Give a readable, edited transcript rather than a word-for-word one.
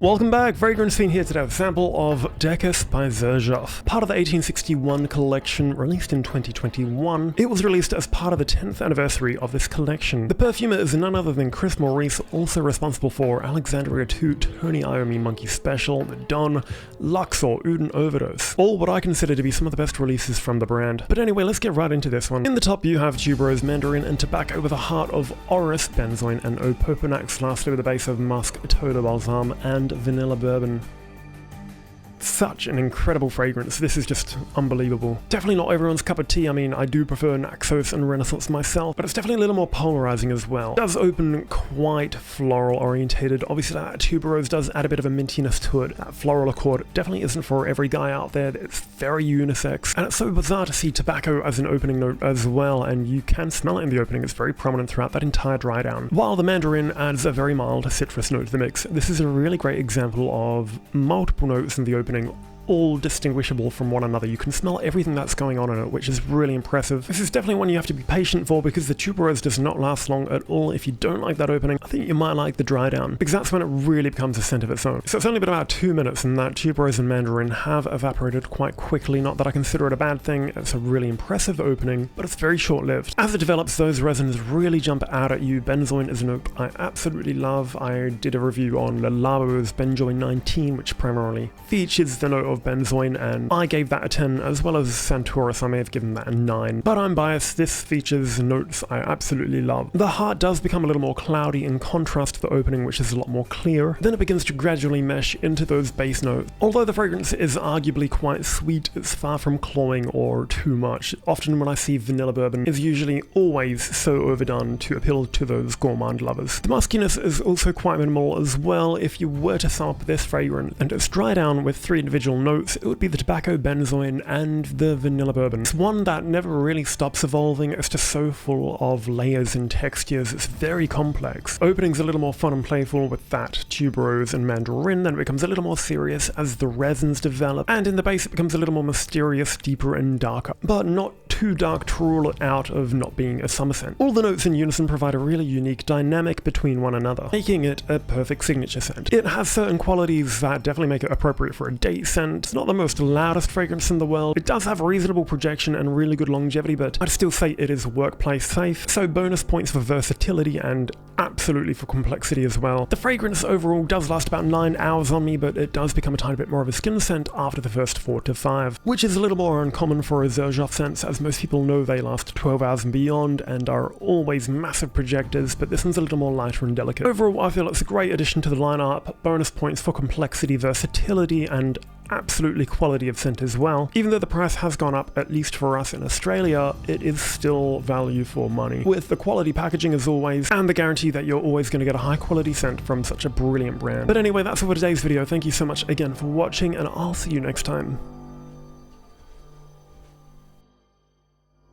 Welcome back, Fragrance Fiend here today with a sample of Decas by Xerjoff. Part of the 1861 collection, released in 2021, it was released as part of the 10th anniversary of this collection. The perfumer is none other than Chris Maurice, also responsible for Alexandria 2, Tony Iommi Monkey Special, The Don, Luxor, Uden Overdose. All what I consider to be some of the best releases from the brand. But anyway, let's get right into this one. In the top you have tuberose, mandarin, and tobacco with a heart of orris, benzoin, and opopanax, lastly with a base of musk, balsam, and vanilla bourbon. Such an incredible fragrance. This is just unbelievable. Definitely not everyone's cup of tea. I mean, I do prefer Naxos and Renaissance myself, but it's definitely a little more polarizing as well. It does open quite floral orientated. Obviously that tuberose does add a bit of a mintiness to it. That floral accord definitely isn't for every guy out there. It's very unisex, and it's so bizarre to see tobacco as an opening note as well, and you can smell it in the opening. It's very prominent throughout that entire dry down. While the mandarin adds a very mild citrus note to the mix, this is a really great example of multiple notes in the opening, all distinguishable from one another. You can smell everything that's going on in it, which is really impressive. This is definitely one you have to be patient for because the tuberose does not last long at all. If you don't like that opening, I think you might like the dry down, because that's when it really becomes a scent of its own. So it's only been about 2 minutes and that tuberose and mandarin have evaporated quite quickly. Not that I consider it a bad thing. It's a really impressive opening, but it's very short-lived. As it develops, those resins really jump out at you. Benzoin is a note I absolutely love. I did a review on Le Labo's Benzoin 19, which primarily features the note of benzoin, and I gave that a 10, as well as Santoris. I may have given that a 9, but I'm biased. This features notes I absolutely love. The heart does become a little more cloudy in contrast to the opening, which is a lot more clear. Then it begins to gradually mesh into those base notes. Although the fragrance is arguably quite sweet, it's far from cloying or too much. Often when I see vanilla bourbon, is usually always so overdone to appeal to those gourmand lovers. The muskiness is also quite minimal as well. If you were to sum up this fragrance and it's dry down with 3 individual notes, it would be the tobacco, benzoin, and the vanilla bourbon. It's one that never really stops evolving. It's just so full of layers and textures. It's very complex. Opening's a little more fun and playful with that tuberose and mandarin, then it becomes a little more serious as the resins develop, and in the base it becomes a little more mysterious, deeper, and darker, but not too dark to rule it out of not being a summer scent. All the notes in unison provide a really unique dynamic between one another, making it a perfect signature scent. It has certain qualities that definitely make it appropriate for a date scent. It's not the most loudest fragrance in the world. It does have reasonable projection and really good longevity, but I'd still say it is workplace safe, so bonus points for versatility and absolutely for complexity as well. The fragrance overall does last about 9 hours on me, but it does become a tiny bit more of a skin scent after the first 4 to 5, which is a little more uncommon for a Xerjoff scent, as most people know they last 12 hours and beyond and are always massive projectors, but this one's a little more lighter and delicate. Overall, I feel it's a great addition to the lineup. Bonus points for complexity, versatility, and absolutely quality of scent as well. Even though the price has gone up, at least for us in Australia, it is still value for money, with the quality packaging as always, and the guarantee that you're always going to get a high quality scent from such a brilliant brand. But anyway, that's all for today's video. Thank you so much again for watching, and I'll see you next time.